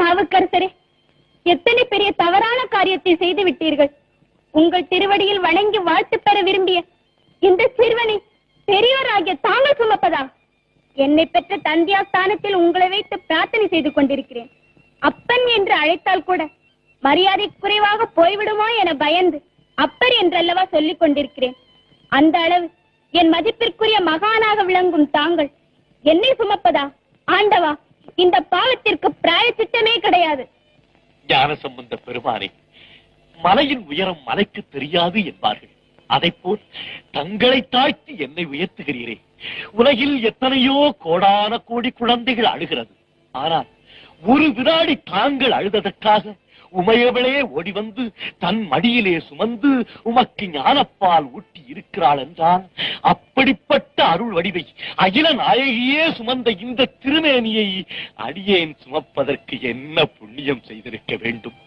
நாவுக்கரசரே, எத்தனை பெரிய தவறான காரியத்தை செய்து விட்டீர்கள். உங்கள் திருவடியில் வணங்கி வாழ்த்து பெற விரும்பிய இந்த சிறுவனை பெரியோராகிய தாங்கள் சுமப்பதா? என்னை பெற்ற தந்தையா ஸ்தானத்தில் உங்களை வைத்து பிரார்த்தனை செய்து கொண்டிருக்கிறேன். அப்பன் என்று அழைத்தால் கூட மரியாதை குறைவாக போய்விடுமா என பயந்து அப்பர் என்றல்லவா சொல்லிக் கொண்டிருக்கிறேன். அந்த அளவு என் மதிப்பிற்குரிய மகானாக விளங்கும் தாங்கள் என்னை சுமப்பதா? ஆண்டவா, இந்த பாவத்திற்கு பிராயச்சித்தமே கிடையாது. ஞான சம்பந்த பெருமானே, மலையின் உயரம் மலைக்கு தெரியாது என்பார்கள். அதைப்போல் தங்களை தாழ்த்தி என்னை உயர்த்துகிறீரே. உலகில் எத்தனையோ கோடான கோடி குழந்தைகள் அழுகிறது. ஆனால் ஒரு வினாடி தாங்கள் அழுததற்காக உமையவளே ஓடி வந்து தன் மடியிலே சுமந்து உமக்கு ஞானப்பால் ஊட்டி இருக்கிறாள் என்றால், அப்படிப்பட்ட அருள் வடிவை அகில நாயகியே சுமந்த இந்த திருமேனியை அடியேன் சுமப்பதற்கு என்ன புண்ணியம் செய்திருக்க வேண்டும்?